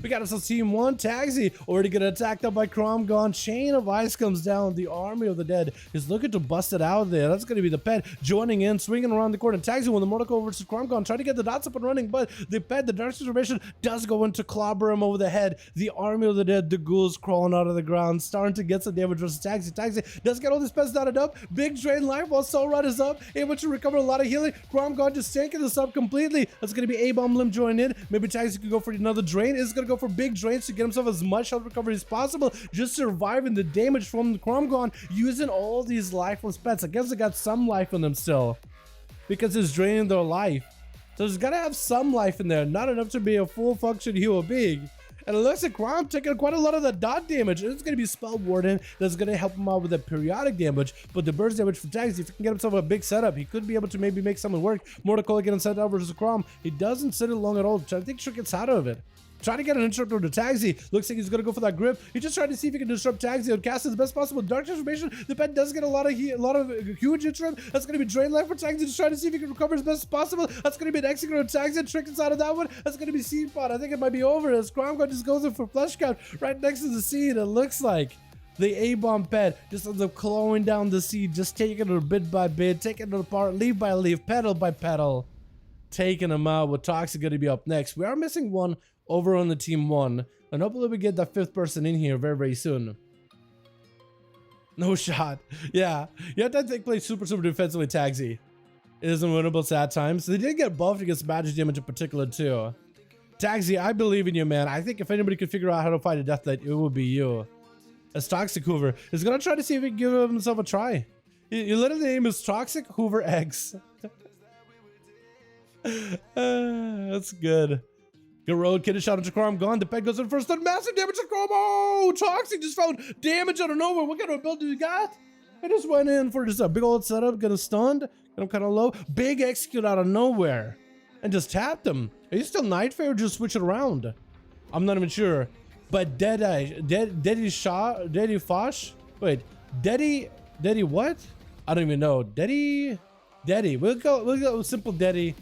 We got ourselves team 1. Taxi already getting attacked up by Cromgon. Chain of Ice comes down. The army of the dead is looking to bust it out there. That's going to be the pet joining in, swinging around the corner. Taxi with the Mortal Kombat versus Cromgon, trying to get the dots up and running, but the pet, the Dark Transformation, does go into clobber him over the head. The army of the dead, the ghouls crawling out of the ground, starting to get some damage versus Taxi. Taxi does get all these pets dotted up. Big drain life while Soul Rod is up, able to recover a lot of healing. Cromgon just tanking this up completely. That's going to be A-Bomb Limb join in. Maybe Taxi could go for another drain. Is going to go for big drains to get himself as much health recovery as possible. Just surviving the damage from the Cromgon, using all these lifeless pets. I guess they got some life in them still, because it's draining their life. So there's got to have some life in there, not enough to be a full function human being. And it looks like Crom taking quite a lot of the dot damage. It's going to be Spell Warden that's going to help him out with the periodic damage. But the burst damage from Taxi, if he can get himself a big setup, he could be able to maybe make something work. Mortal getting set out versus Crom. He doesn't sit it long at all. I think Trick gets out of it. Trying to get an interrupt over to Taxi. Looks like he's going to go for that grip. He's just trying to see if he can disrupt Taxi and cast it the best possible. Dark Transformation. The pet does get a lot of huge interrupt. That's going to be drain life for Taxi. Just trying to see if he can recover as best as possible. That's going to be an execute on Taxi. Trick inside of that one. That's going to be Seapod. I think it might be over as Cromgon just goes in for Flesh Count right next to the seed. It looks like the A-Bomb pet just ends up clawing down the seed, just taking it bit by bit, taking it apart, leaf by leaf, petal by petal, taking them out. With Toxic going to be up next. We are missing one over on the team 1, and hopefully we get that 5th person in here very, very soon. No shot. Yeah, you have to take play super defensively. Taxi. It isn't winnable at times. They did get buffed against magic damage in particular too. Taxi, I believe in you, man. I think if anybody could figure out how to fight a Death Knight, it would be you. As Toxic Hoover is gonna try to see if he can give himself a try. Your literal name is Toxic Hoover X. That's good. Good road, Kid shot into Crom, gone. The pet goes in first, done massive damage to Crom. Oh, Toxic just found damage out of nowhere. What kind of ability you got? I just went in for just a big old setup, got him stunned, got him kind of low. Big execute out of nowhere, and just tapped him. Are you still Nightfare or just switch it around? I'm not even sure. But Daddy Fosh? Wait, Daddy what? I don't even know. Daddy, we'll go with simple Daddy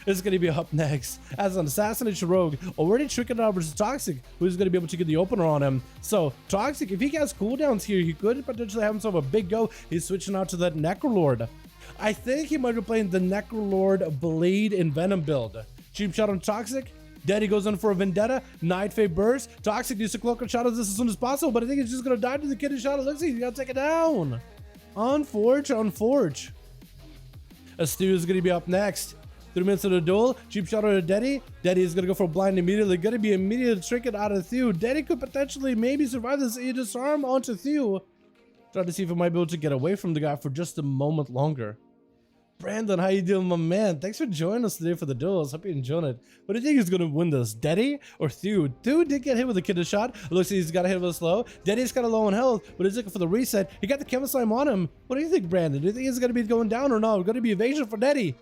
is going to be up next as an assassination rogue, already tricking out versus Toxic, who's going to be able to get the opener on him. So Toxic, if he has cooldowns here, he could potentially have himself a big go. He's switching out to that Necrolord. I think he might be playing the Necrolord Blade and Venom build. Cheap shot on Toxic. Daddy goes in for a Vendetta. Nightfade burst. Toxic needs to cloak and shadow this as soon as possible, but I think he's just going to die to the kid and shadow. Let's see, he's got to take it down. Unforge. Stu is going to be up next. 3 minutes of the duel. Cheap shot on Daddy. Daddy is going to go for a blind immediately. Going to be immediately tricked out of Thew. Daddy could potentially maybe survive this. He disarm onto Thew. Try to see if he might be able to get away from the guy for just a moment longer. Brandon, how you doing, my man? Thanks for joining us today for the duels. Hope you enjoyed it. What do you think is going to win this? Daddy or Thew? Thew did get hit with a kidney shot. It looks like he's got a hit with a slow. Daddy's kind of low on health, but he's looking for the reset. He got the Chemist Slime on him. What do you think, Brandon? Do you think he's going to be going down or not? Going to be evasion for Daddy.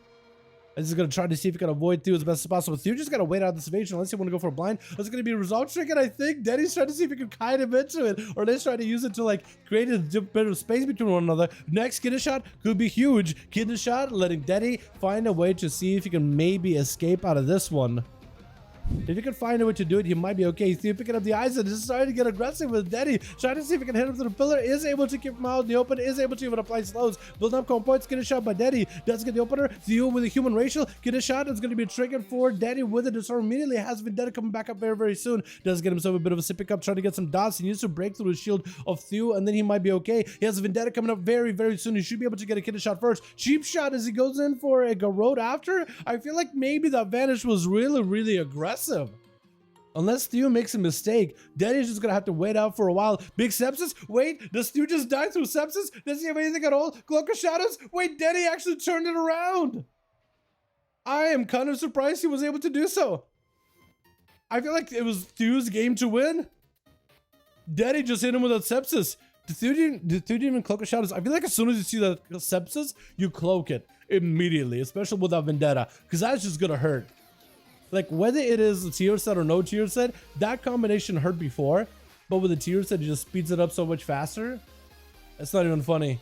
I'm just going to try to see if he can avoid Thew as best as possible. Thew just got to wait out this evasion unless you want to go for a blind. That's going to be a resolve trick, and I think Daddy's trying to see if he can kite him into it, or let's try to use it to like create a bit of space between one another. Next kidney shot could be huge. Kidney shot, letting Daddy find a way to see if he can maybe escape out of this one. If he can find a way to do it, he might be okay. Thew picking up the eyes and just starting to get aggressive with Daddy. Trying to see if he can hit him to the pillar. Is able to keep him out in the open. Is able to even apply slows. Build up comp points. Get a shot by Daddy. Does get the opener. Thew with a human racial. Get a shot. It's going to be triggered for Daddy with a disarm immediately. Has Vendetta coming back up very, very soon. Does get himself a bit of a sip pick up. Trying to get some dots. He needs to break through the shield of Thew, and then he might be okay. He has a Vendetta coming up very, very soon. He should be able to get a kidney shot first. Cheap shot as he goes in for a Garrote after. I feel like maybe that vanish was really, really aggressive. Unless Thew makes a mistake, Daddy's just gonna have to wait out for a while. Big sepsis? Wait, does Thew just die through sepsis? Does he have anything at all? Cloak of Shadows? Wait, Daddy actually turned it around. I am kind of surprised he was able to do so. I feel like it was Thew's game to win. Daddy just hit him with that sepsis. Did Thew even cloak of Shadows? I feel like as soon as you see that sepsis, you cloak it immediately, especially with that Vendetta, because that's just gonna hurt. Like, whether it is a tier set or no tier set, that combination hurt before, but with a tier set, it just speeds it up so much faster. It's not even funny.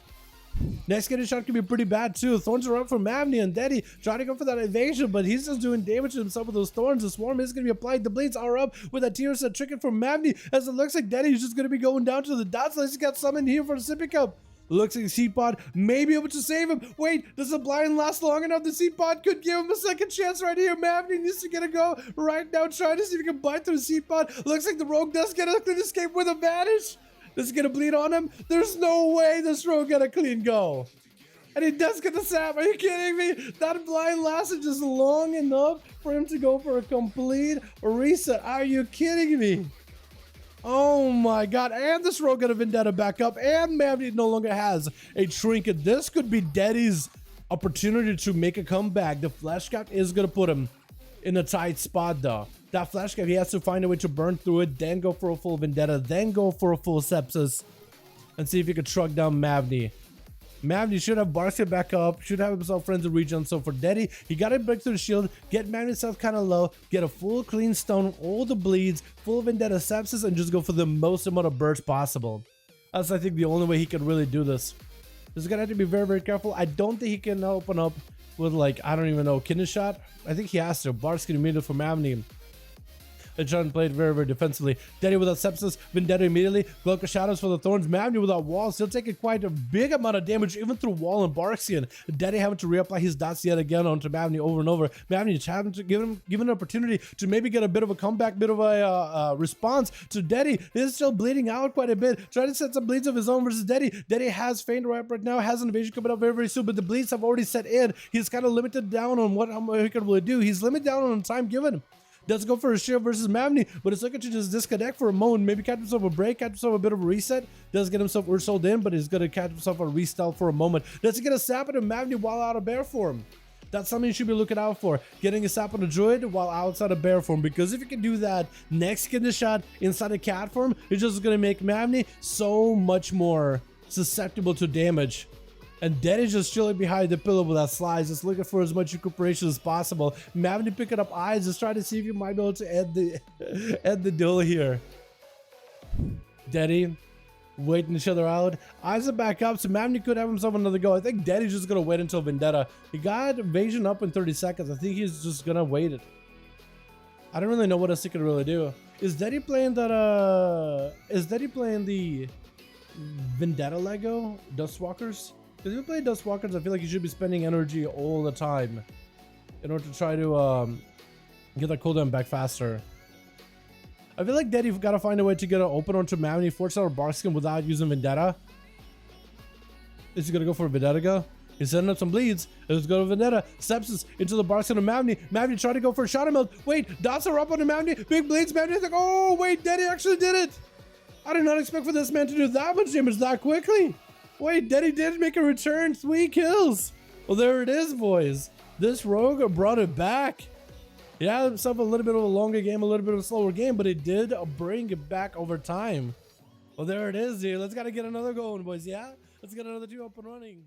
Next getting shot can be pretty bad too. Thorns are up for Mavni and Daddy trying to go for that evasion, but he's just doing damage to himself with those thorns. The swarm is going to be applied. The blades are up with that tier set tricking from Mavni, as it looks like Daddy's just going to be going down to the dots. Let's got summoned here for the sippy cup. Looks like the seed pod may be able to save him. Wait, does the blind last long enough? The seed pod could give him a second chance right here. Mavni needs to get a go right now, trying to see if he can bite through the seed pod. Looks like the rogue does get a clean escape with advantage. This is gonna bleed on him. There's no way this rogue got a clean go. And he does get the sap. Are you kidding me? That blind lasted just long enough for him to go for a complete reset. Are you kidding me? Oh my god. And this rogue got a vendetta back up. And Mavni no longer has a trinket. This could be Daddy's opportunity to make a comeback. The flash cap is gonna put him in a tight spot though. That flash cap, he has to find a way to burn through it, then go for a full vendetta, then go for a full sepsis, and see if he can truck down Mavni. Mavni should have Barkskin back up, should have himself friends of regen. So for Daddy, he got to break through the shield, get Mavni himself kind of low, get a full clean stone, all the bleeds, full vendetta sepsis, and just go for the most amount of burst possible. That's, I think, the only way he can really do this. He's gonna have to be very, very careful. I don't think he can open up with, like, I don't even know, kidney shot. I think he has to. Barkskin immediately for Mavni. And John played very, very defensively. Daddy without sepsis, Vendetta immediately. Cloak of Shadows for the Thorns. Mavni without walls, still taking quite a big amount of damage, even through wall and Barksian. Daddy having to reapply his dots yet again onto Mavni over and over. Mavni just having to give him an opportunity to maybe get a bit of a comeback, bit of a response to Daddy. He's still bleeding out quite a bit. Trying to set some bleeds of his own versus Daddy. Daddy has Feint right now, has an evasion coming up very, very soon, but the bleeds have already set in. He's kind of limited down on what he can really do. He's limited down on the time given. Does go for a shield versus Mavni, but it's looking to just disconnect for a moment, maybe catch himself a break, catch himself a bit of a reset. Does get himself ursold in, but he's going to catch himself a restyle for a moment. Does he get a sap into Mavni while out of bear form? That's something you should be looking out for. Getting a sap on a Druid while outside of bear form, because if you can do that, next get the shot inside of cat form, it's just going to make Mavni so much more susceptible to damage. And Daddy's just chilling behind the pillow with that slice, just looking for as much recuperation as possible. Mavni picking up eyes, just trying to see if you might be able to end the duel here. Daddy waiting each other out. Eyes are back up, so Mavni could have himself another go. I think Daddy's just gonna wait until Vendetta. He got evasion up in 30 seconds. I think he's just gonna wait it. I don't really know what else he can really do. Is Daddy playing that? Is Daddy playing the Vendetta Lego Dustwalkers? Because if you play Dustwalkers, I feel like you should be spending energy all the time in order to try to get that cooldown back faster. I feel like Daddy's got to find a way to get an open onto Mavni, force out a Barkskin without using Vendetta. Is he going to go for a Vendetta go? He's setting up some bleeds. Let's go to Vendetta. Sepsis into the Barkskin of Mavni. Mavni trying to go for a Shadow Melt. Wait, dots are up on the Mavni. Big bleeds. Mavni's like, oh, wait, Daddy actually did it. I did not expect for this man to do that much damage that quickly. Wait, Daddy did make a return. 3 kills. Well, there it is, boys. This rogue brought it back. He had himself a little bit of a longer game, a little bit of a slower game, but it did bring it back over time. Well, there it is, dude. Let's gotta get another going, boys, yeah? Let's get another 2 up and running.